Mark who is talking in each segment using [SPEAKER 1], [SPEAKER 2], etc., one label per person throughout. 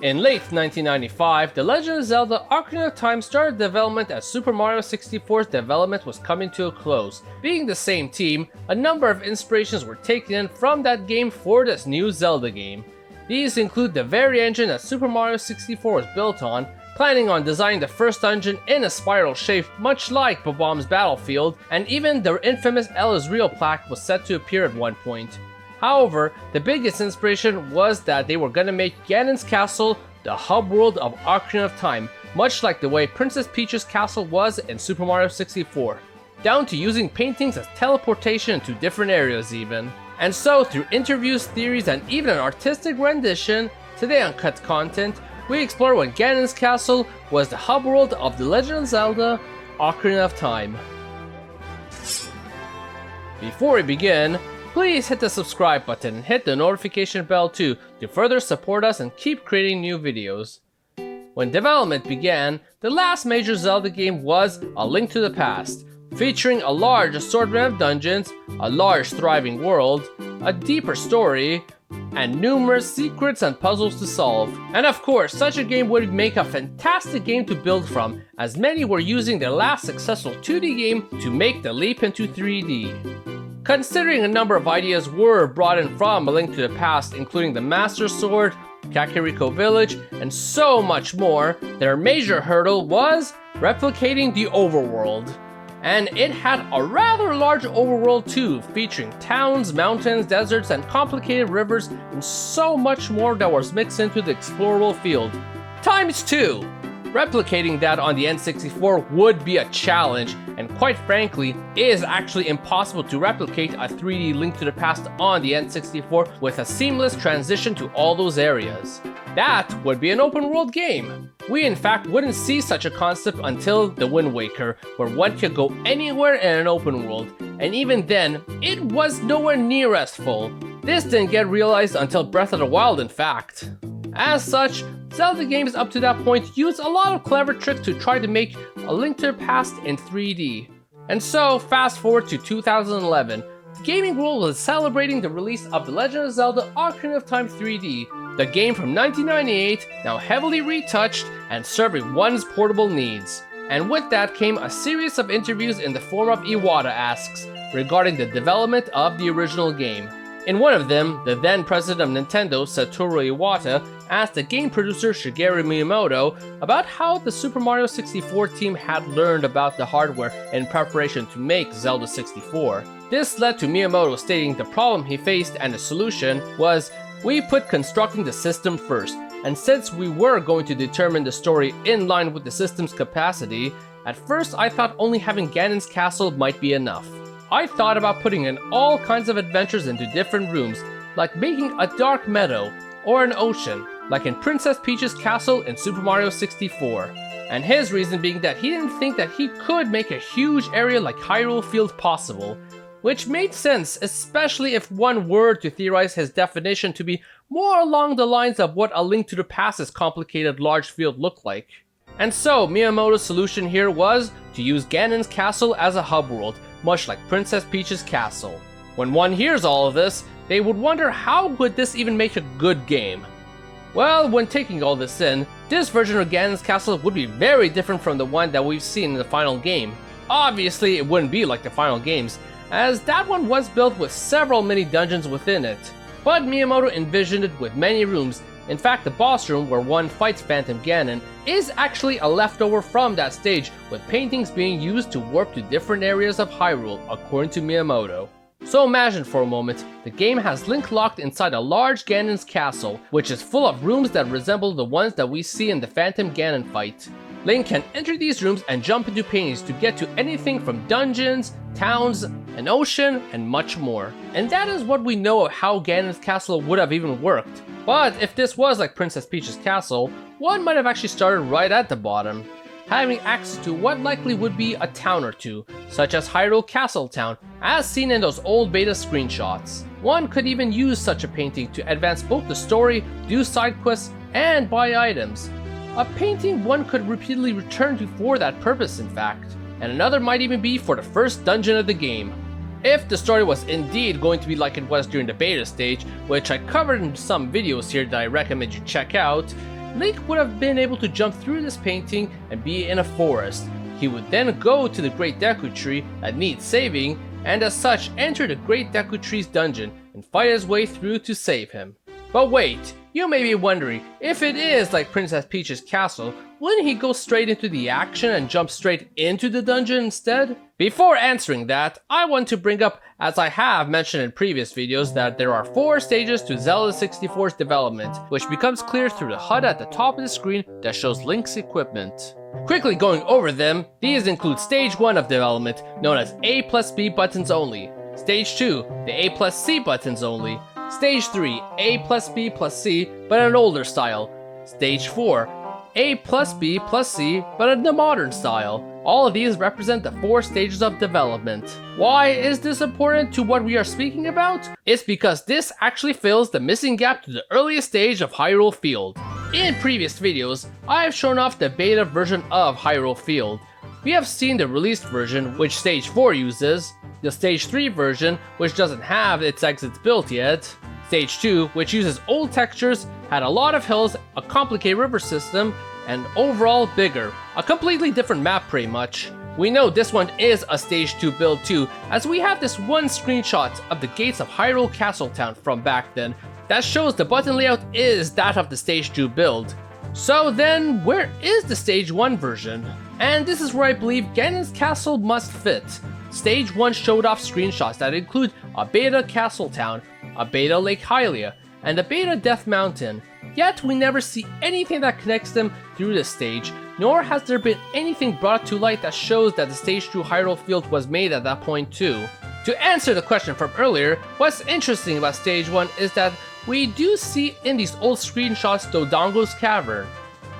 [SPEAKER 1] In late 1995, The Legend of Zelda Ocarina of Time started development as Super Mario 64's development was coming to a close. Being the same team, a number of inspirations were taken in from that game for this new Zelda game. These include the very engine that Super Mario 64 was built on, planning on designing the first dungeon in a spiral shape much like Bob-omb's Battlefield, and even the infamous L is Real plaque was set to appear at one point. However, the biggest inspiration was that they were going to make Ganons Castle the hub world of Ocarina of Time, much like the way Princess Peach's castle was in Super Mario 64, down to using paintings as teleportation to different areas even. And so, through interviews, theories, and even an artistic rendition, today on Cut Content, we explore when Ganons Castle was the hub world of The Legend of Zelda Ocarina of Time. Before we begin, please hit the subscribe button and hit the notification bell too to further support us and keep creating new videos. When development began, the last major Zelda game was A Link to the Past, featuring a large assortment of dungeons, a large thriving world, a deeper story, and numerous secrets and puzzles to solve. And of course, such a game would make a fantastic game to build from, as many were using their last successful 2D game to make the leap into 3D. Considering a number of ideas were brought in from A Link to the Past, including the Master Sword, Kakariko Village, and so much more, their major hurdle was replicating the overworld. And it had a rather large overworld too, featuring towns, mountains, deserts, and complicated rivers, and so much more that was mixed into the explorable field. Times 2! Replicating that on the N64 would be a challenge, and quite frankly, it is actually impossible to replicate a 3D Link to the Past on the N64 with a seamless transition to all those areas. That would be an open world game. We in fact wouldn't see such a concept until The Wind Waker, where one could go anywhere in an open world, and even then, it was nowhere near as full. This didn't get realized until Breath of the Wild in fact. As such, Zelda games up to that point used a lot of clever tricks to try to make A Link to the Past in 3D. And so, fast forward to 2011, the gaming world was celebrating the release of The Legend of Zelda Ocarina of Time 3D, the game from 1998, now heavily retouched and serving one's portable needs. And with that came a series of interviews in the form of Iwata Asks regarding the development of the original game. In one of them, the then president of Nintendo, Satoru Iwata, asked the game producer Shigeru Miyamoto about how the Super Mario 64 team had learned about the hardware in preparation to make Zelda 64. This led to Miyamoto stating the problem he faced and the solution was, "We put constructing the system first, and since we were going to determine the story in line with the system's capacity, at first I thought only having Ganons Castle might be enough. I thought about putting in all kinds of adventures into different rooms, like making a dark meadow, or an ocean, like in Princess Peach's castle in Super Mario 64. And his reason being that he didn't think that he could make a huge area like Hyrule Field possible, which made sense, especially if one were to theorize his definition to be more along the lines of what A Link to the Past's complicated large field looked like. And so, Miyamoto's solution here was to use Ganon's Castle as a hub world, much like Princess Peach's castle. When one hears all of this, they would wonder how would this even make a good game? Well, when taking all this in, this version of Ganon's Castle would be very different from the one that we've seen in the final game. Obviously, it wouldn't be like the final games, as that one was built with several mini dungeons within it. But Miyamoto envisioned it with many rooms. In fact, the boss room where one fights Phantom Ganon is actually a leftover from that stage, with paintings being used to warp to different areas of Hyrule, according to Miyamoto. So imagine for a moment, the game has Link locked inside a large Ganon's castle, which is full of rooms that resemble the ones that we see in the Phantom Ganon fight. Link can enter these rooms and jump into paintings to get to anything from dungeons, towns, an ocean, and much more. And that is what we know of how Ganon's castle would have even worked. But if this was like Princess Peach's castle, one might have actually started right at the bottom, having access to what likely would be a town or two, such as Hyrule Castle Town, as seen in those old beta screenshots. One could even use such a painting to advance both the story, do side quests, and buy items. A painting one could repeatedly return to for that purpose in fact, and another might even be for the first dungeon of the game. If the story was indeed going to be like it was during the beta stage, which I covered in some videos here that I recommend you check out, Link would have been able to jump through this painting and be in a forest. He would then go to the Great Deku Tree that needs saving, and as such enter the Great Deku Tree's dungeon and fight his way through to save him. But wait, you may be wondering, if it is like Princess Peach's castle, wouldn't he go straight into the action and jump straight into the dungeon instead? Before answering that, I want to bring up, as I have mentioned in previous videos, that there are 4 stages to Zelda 64's development, which becomes clear through the HUD at the top of the screen that shows Link's equipment. Quickly going over them, these include Stage 1 of development, known as A+B buttons only. Stage 2, the A+C buttons only. Stage 3, A+B+C, but in an older style. Stage 4, A+B+C, but in the modern style. All of these represent the 4 stages of development. Why is this important to what we are speaking about? It's because this actually fills the missing gap to the earliest stage of Hyrule Field. In previous videos, I have shown off the beta version of Hyrule Field. We have seen the released version, which Stage 4 uses, the Stage 3 version, which doesn't have its exits built yet, Stage 2, which uses old textures, had a lot of hills, a complicated river system, and overall bigger. A completely different map pretty much. We know this one is a Stage 2 build too, as we have this one screenshot of the gates of Hyrule Castle Town from back then that shows the button layout is that of the Stage 2 build. So then, where is the Stage 1 version? And this is where I believe Ganons Castle must fit. Stage 1 showed off screenshots that include a beta Castle Town, a beta Lake Hylia, and a beta Death Mountain. Yet we never see anything that connects them through this stage, nor has there been anything brought to light that shows that the Stage 2 Hyrule Field was made at that point too. To answer the question from earlier, what's interesting about Stage 1 is that we do see in these old screenshots Dodongo's Cavern.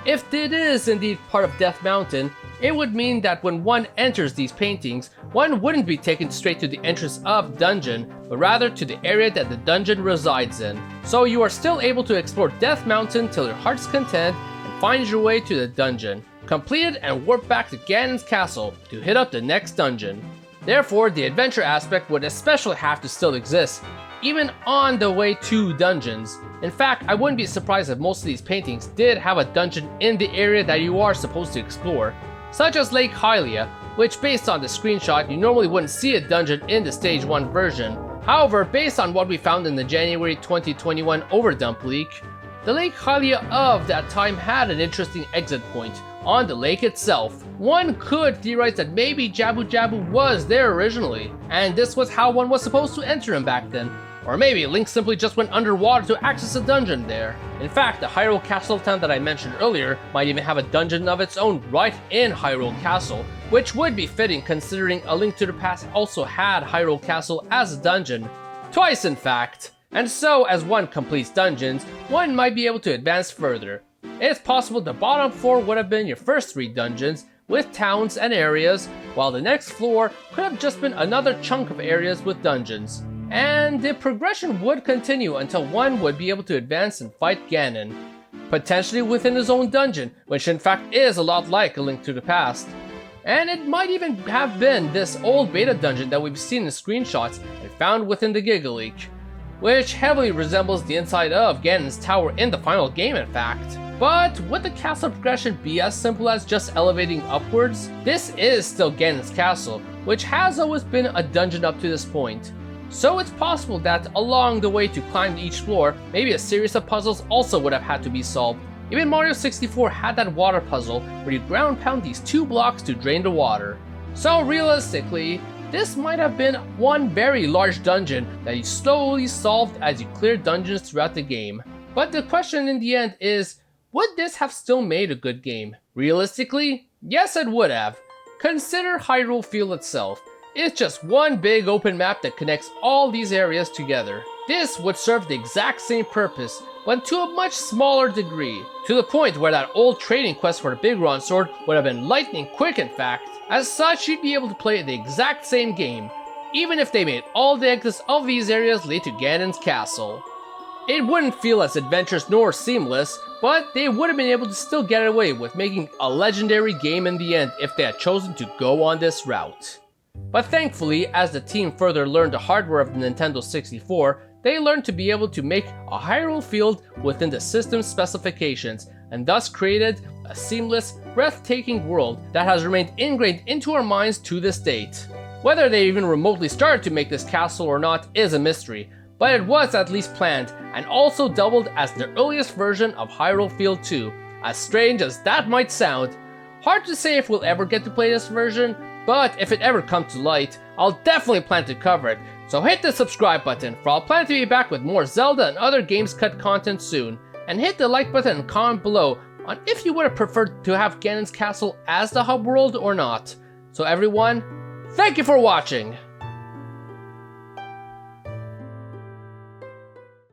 [SPEAKER 1] If it is indeed part of Death Mountain, it would mean that when one enters these paintings, one wouldn't be taken straight to the entrance of dungeon, but rather to the area that the dungeon resides in. So you are still able to explore Death Mountain till your heart's content and find your way to the dungeon, complete it and warp back to Ganon's Castle to hit up the next dungeon. Therefore, the adventure aspect would especially have to still exist, even on the way to dungeons. In fact, I wouldn't be surprised if most of these paintings did have a dungeon in the area that you are supposed to explore, such as Lake Hylia, which based on the screenshot you normally wouldn't see a dungeon in the Stage 1 version. However, based on what we found in the January 2021 Overdump leak, the Lake Hylia of that time had an interesting exit point on the lake itself. One could theorize that maybe Jabu Jabu was there originally, and this was how one was supposed to enter him back then. Or maybe Link simply just went underwater to access a dungeon there. In fact, the Hyrule Castle Town that I mentioned earlier might even have a dungeon of its own right in Hyrule Castle, which would be fitting considering A Link to the Past also had Hyrule Castle as a dungeon. Twice in fact. And so, as one completes dungeons, one might be able to advance further. It's possible the bottom floor would have been your first 3 dungeons, with towns and areas, while the next floor could have just been another chunk of areas with dungeons. And the progression would continue until one would be able to advance and fight Ganon, potentially within his own dungeon, which in fact is a lot like A Link to the Past. And it might even have been this old beta dungeon that we've seen in screenshots and found within the Giga Leak, which heavily resembles the inside of Ganon's tower in the final game in fact. But would the castle progression be as simple as just elevating upwards? This is still Ganon's castle, which has always been a dungeon up to this point. So it's possible that along the way to climb each floor, maybe a series of puzzles also would have had to be solved. Even Mario 64 had that water puzzle where you ground pound these 2 blocks to drain the water. So realistically, this might have been one very large dungeon that you slowly solved as you cleared dungeons throughout the game. But the question in the end is, would this have still made a good game? Realistically, yes it would have. Consider Hyrule Field itself. It's just one big open map that connects all these areas together. This would serve the exact same purpose, but to a much smaller degree, to the point where that old trading quest for the Big Ron Sword would have been lightning quick in fact. As such, you'd be able to play the exact same game, even if they made all the exits of these areas lead to Ganon's Castle. It wouldn't feel as adventurous nor seamless, but they would have been able to still get away with making a legendary game in the end if they had chosen to go on this route. But thankfully, as the team further learned the hardware of the Nintendo 64, they learned to be able to make a Hyrule Field within the system's specifications, and thus created a seamless, breathtaking world that has remained ingrained into our minds to this date. Whether they even remotely started to make this castle or not is a mystery, but it was at least planned, and also doubled as the earliest version of Hyrule Field 2, as strange as that might sound. Hard to say if we'll ever get to play this version, but if it ever comes to light, I'll definitely plan to cover it, so hit the subscribe button, for I'll plan to be back with more Zelda and other games cut content soon, and hit the like button and comment below on if you would have preferred to have Ganons Castle as the hub world or not. So everyone, thank you for watching!